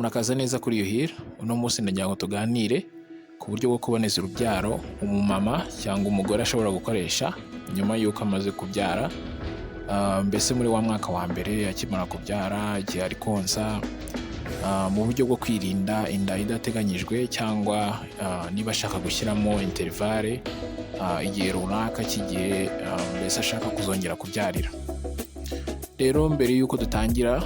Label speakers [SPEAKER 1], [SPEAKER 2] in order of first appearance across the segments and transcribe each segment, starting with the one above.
[SPEAKER 1] Murakaza neza kuri Yuhira. Uno munsi ndagira ngo tuganire ku buryo bwo kuboneza urubyaro umumama cyangwa umugore ashobora gukoresha nyuma y'uko amaze kubyara. Mbese muri wa mwaka wa mbere akimara kubyara, igihe ari konsa, mu buryo bwo kwirinda inda idateganyijwe, cyangwa niba ashaka gushyiramo interivale igihe runaka cy'igihe mbese ashaka kuzongera kubyarira. Rero mbere y'uko dutangira,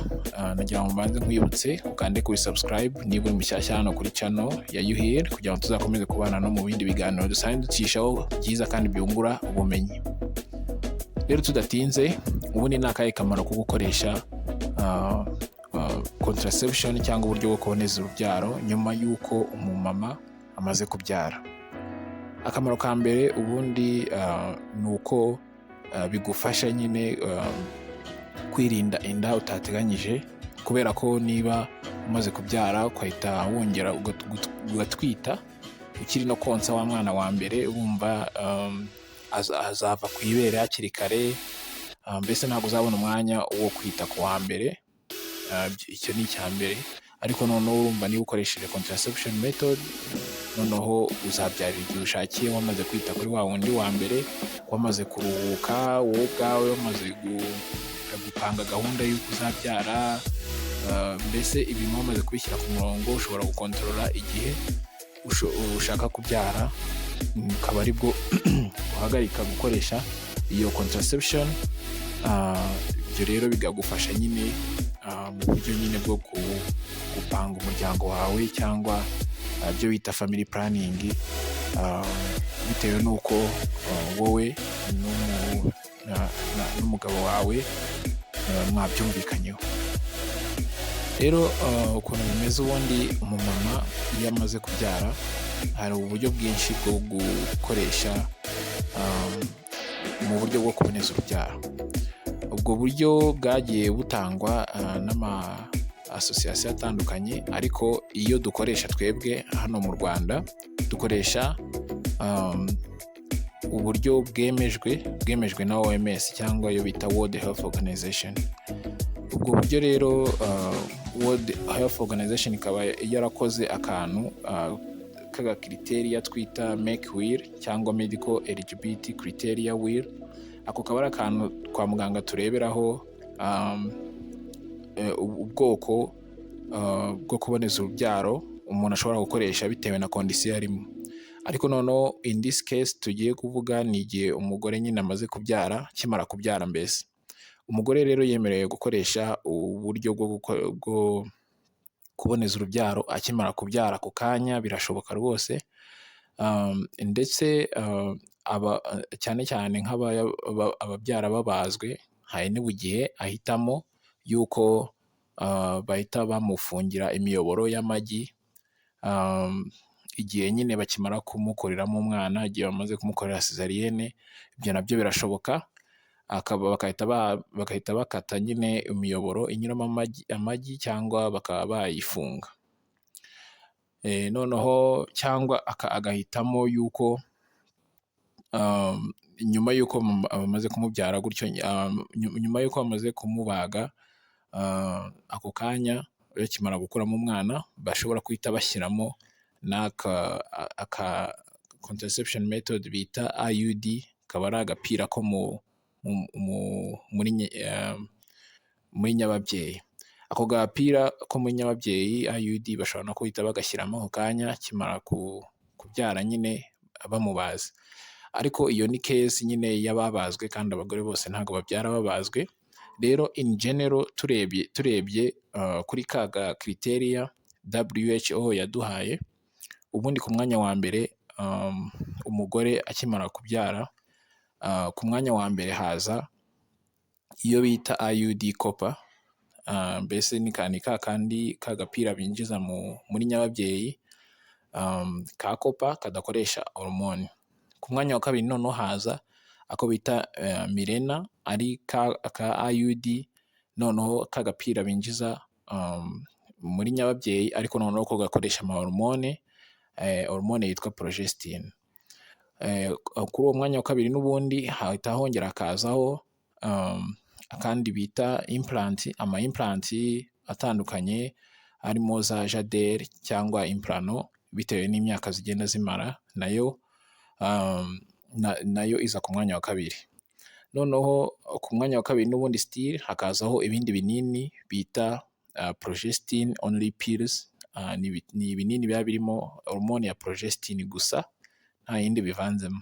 [SPEAKER 1] nagira ngo mbanze nkwibutse ukande kuri subscribe niba uri mushyashya hano kuri channel ya Yuhira, kugira ngo tuzakomeze kubana no mu bindi biganiro dusanzwe ducishaho byiza kandi byungura ubumenyi. Rero tudatinze, ubundi ni akahe kamaro ko gukoresha contraception cyangwa uburyo bwo kuboneza urubyaro nyuma y'uko umumama amaze kubyara? Akamaro ka mbere ubundi ni uko bigufasha nyine kwirinda inda utateganyije, kubera ko niba umaze kubyara ukahita wongera ugatwita ukiri no konsa wa mwana wa mbere, wumva azava ku ibere hakiri kare, mbese ntabwo uzabona umwanya wo kwita ku wa mbere. Icyo ni icya mbere. Ariko noneho urumva niba ukoresheje contraception method, noneho uzabyarira igihe ushakiye, wamaze kwita kuri wa wundi wa mbere, wamaze kuruhuka wowe ubwawe, wamaze gupanga gahunda y'uko uzabyara, mbese ibintu wamaze kubishyira ku murongo. Ushobora gukontorora igihe ushaka kubyara, ukaba aribwo uhagarika gukoresha iyo contraception. Ibyo rero bikagufasha nyine mu buryo nyine bwo gupanga umuryango wawe, cyangwa ibyo bita family planning, bitewe n'uko wowe n'umugabo wawe mwabyumvikanyeho. Rero ukuntu bimeze ubundi, umumama iyo amaze kubyara hari uburyo bwinshi bwo gukoresha mu buryo bwo kuboneza urubyaro. Ubwo buryo bwagiye butangwa n'ama association atandukanye, ariko iyo dukoresha twebwe hano mu Rwanda, dukoresha uburyo bwemejwe na OMS, cyangwa iyo bita World Health Organization. Ubwo buryo rero World Health Organization ikaba yarakoze akantu k'agakriteriya twita make will, cyangwa medical eligibility criteria will. Ako kaba ari akantu kwa muganga tureberaho ubwoko bwo kuboneza urubyaro umuntu ashobora gukoresha bitewe na kondisiyo arimo. Ariko noneho in this case tugiye kuvuga ni igihe umugore nyine amaze kubyara, akimara kubyara. Mbese umugore rero yemerewe gukoresha uburyo bwo kuboneza urubyaro akimara kubyara. Ako kanya birashoboka rwose, ndetse cyane cyane nk'ababyara babazwe, hari n'igihe ahitamo yuko bahita bamufungira imiyoboro y'amagi, igihe nyine bakimara kumukoreramo umwana, igihe bamaze kumukorera cesarienne. Ibyo nabyo birashoboka, bagahita bakata nyine imiyoboro inyuramo amagi, cyangwa bakaba bayifunga. Noneho cyangwa agahitamo yuko nyuma y'uko bamaze kumubyara gutyo, nyuma y'uko bamaze kumubaga, ako kanya bakimara gukuramo umwana, bashobora guhita bashyiramo n'aka contraception method bita IUD. Kaba ari agapira ko muri nyababyeyi. Ako gapira ko muri nyababyeyi IUD bashobora no guhita bagashyiramo ako kanya akimara kubyara nyine bamubaza. Ariko iyo ni case nyine y'ababazwe, kandi abagore bose ntabwo babyara babazwe. Rero in general turebye kuri ka criteria WHO yaduhaye, ubundi ku mwanya wa mbere umugore akimara kubyara, ku mwanya wa mbere haza iyo bita IUD copper. Mbese ni ka kandi kagapira binjiza muri nyababyeyi ka copper kadakoresha hormone. Ku mwanya wa kabiri noneho haza ako bita Mirena, ari ka IUD, noneho kagapira binjiza muri nyababyeyi, ariko noneho ko gakoresha amahormone, hormone yitwa progestin. Kuri uwo mwanya wa kabiri n'ubundi hahita hongera hakazaho akandi bita implant, ama implant atandukanye, harimo za jaderi cyangwa implano bitewe n'imyaka zigenda zimara, nayo iza ku mwanya wa kabiri. Noneho ku mwanya wa kabiri n'ubundi still hakazaho ibindi binini bita progestin only pills. Ni ibinini biba birimo hormone ya progestin gusa, nta yindi bivanzemo.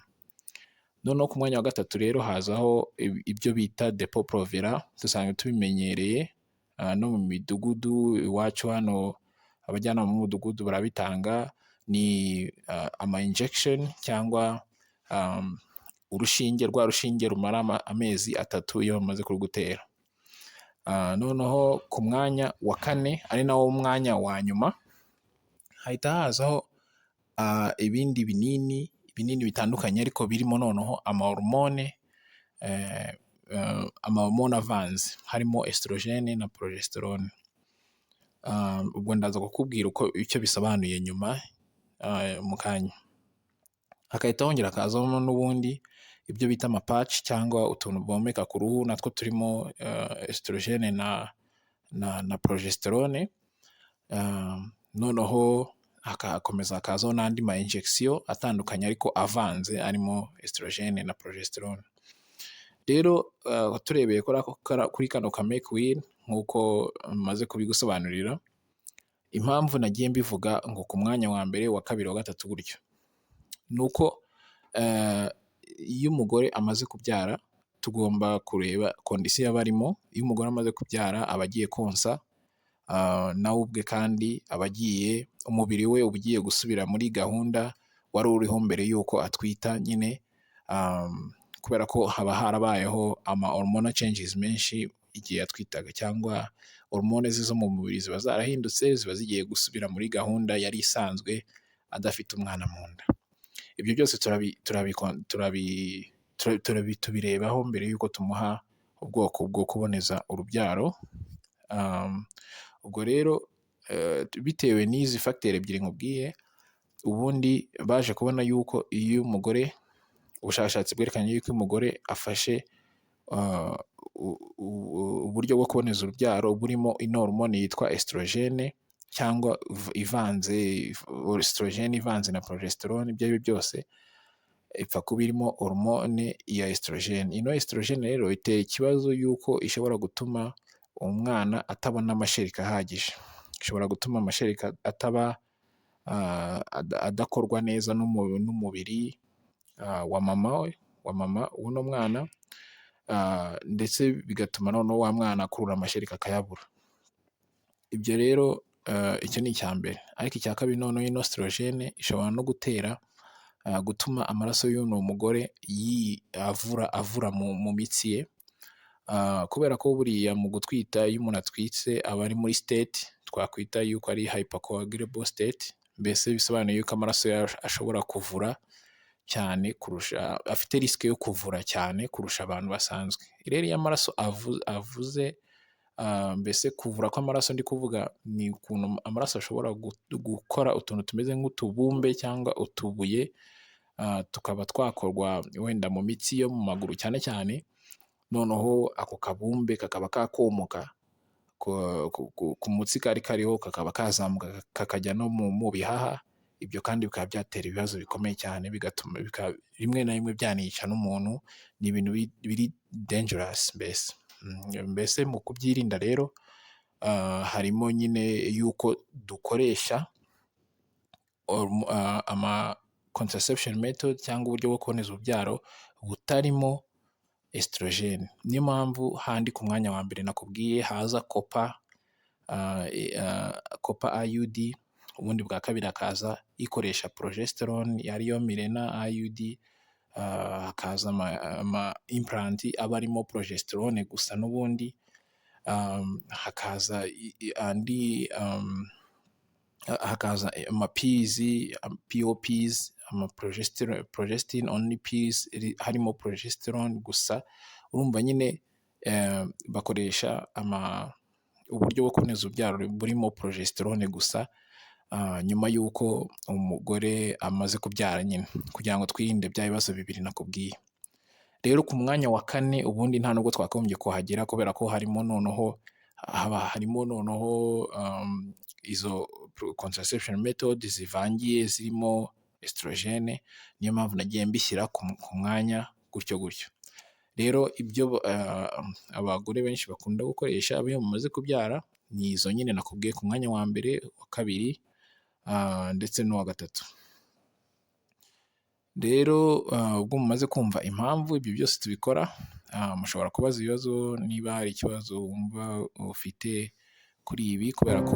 [SPEAKER 1] Noneho ku mwanya wa gatatu rero hazaho ibyo bita depo provera, dusanzwe tubimenyereye no mu midugudu iwacu hano, abajyanama mu mudugudu barabitanga. Ni ama injection cyangwa urushinge, rwa rushinge rumara amezi 3 iyo bamaze kurugutera. Noneho ku mwanya wa kane ari nawo mwanya wa nyuma hahita hazaho ibindi binini bitandukanye ariko birimo noneho amahormone avanze, harimo estrogene na progesterone. Ubwo ndaza kukubwira icyo bisobanuye nyuma mu kanya. Hakahita hongera hakazamo n'ubundi ibyo bita amapatch cyangwa utuntu bomeka ku ruhu, natwo turimo estrogene na progesterone. Noneho hakakomeza hakazaho n'andi ma injection atandukanye ariko avanze, arimo estrogene na progesterone. Rero turebeye kuri kano ka make will nk'uko maze kubigusobanurira, impamvu nagiye mbivuga ngo ku mwanya wa mbere, wa kabiri, wa gatatu gutyo, nuko iyo umugore amaze kubyara tugomba kureba kondisiyo aba arimo. Iyo umugore amaze kubyara aba agiye konsa, nawe ubwe kandi umubiri we uba ugiye gusubira muri gahunda wari uriho mbere y'uko atwita nyine, kubera ko haba harabayeho ama hormonal changes menshi igihe atwitaga, cyangwa hormone zo mu mubiri ziba zarahindutse, ziba zigiye gusubira muri gahunda yari isanzwe adafite umwana mu nda. Ibyo byose tubirebaho mbere y'uko tumuha ubwoko bwo kuboneza urubyaro. Ubwo rero bitewe n'izi fagiteri ebyiri nkubwiye, ubundi baje kubona yuko iyo umugore, ubushakashatsi bwerekanye yuko umugore afashe uburyo bwo kuboneza urubyaro burimo ino hormone yitwa estrogene cyangwa ivanze, estrogene ivanze na progesterone, ibyo ari byo byose ipfa kuba irimo hormone ya estrogene. Ino estrogene rero itera ikibazo yuko ishobora gutuma umwana atabona amashereka ahagije, ishobora gutuma amashereka adakorwa neza n'umubiri wa mama w'uno mwana, ndetse bigatuma noneho wa mwana akurura amashereka akayabura. Ibyo rero icyo ni icya mbere. Ariko icya kabiri, noneho ino estrogene ishobora no gutuma amaraso y'uno mugore avura mu mitsi ye, kubera ko buriya mu gutwita, iyo umuntu atwitse aba ari muri state twakwita yuko ari hypercoagulable state, mbese bisobanuye yuko amaraso ashobora kuvura cyane kurusha, afite risike yo kuvura cyane kurusha abantu basanzwe. Rero iyo amaraso avuze, mbese kuvura kw'amaraso ndi kuvuga ni ukuntu amaraso ashobora gukora utuntu tumeze nk'utubumbe cyangwa utubuye, tukaba twakorwa wenda mu mitsi yo mu maguru cyane cyane, noneho ako kabumbe kakaba kakomoka ku mutsi kari kariho, kakaba kazamuka kakajya no mu bihaha. Ibyo kandi bikaba byatera ibibazo bikomeye cyane, bigatuma rimwe na rimwe byanica n'umuntu. Ni ibintu biri dangerous mbese mu kubyirinda rero, harimo nyine yuko dukoresha ama contraception method cyangwa uburyo bwo kuboneza urubyaro butarimo estrogene. Niyo mpamvu handi ku mwanya wa mbere nakubwiye haza copper IUD, ubundi bwa kabiri hakaza ikoresha progesterone ariyo Mirena IUD, hakaza ama implant aba arimo progesterone gusa n'ubundi, hakaza hakaza ama POPs, ama progestin only pills, harimo progesterone gusa. Urumva nyine bakoresha uburyo bwo kuboneza urubyaro burimo progesterone gusa, nyuma y'uko umugore amaze kubyara nyine, kugira ngo twirinde bya bibazo bibiri nakubwiye. Rero ku mwanya wa kane ubundi nta nubwo twakagombye kuhagera, kubera ko harimo noneho haba harimo noneho izo contraception method zivangiye zirimo estrogene, niyo mpamvu nagiye mbishyira ku mwanya gutyo gutyo. Rero ibyo abagore benshi bakunda gukoresha iyo bamaze kubyara ni izo nyine nakubwiye ku mwanya wa mbere, wa kabiri ndetse n'uwa gatatu. Rero ubwo mumaze kumva impamvu ibyo byose tubikora, mushobora kubaza ibibazo niba hari ikibazo wumva ufite kuri ibi, kubera ko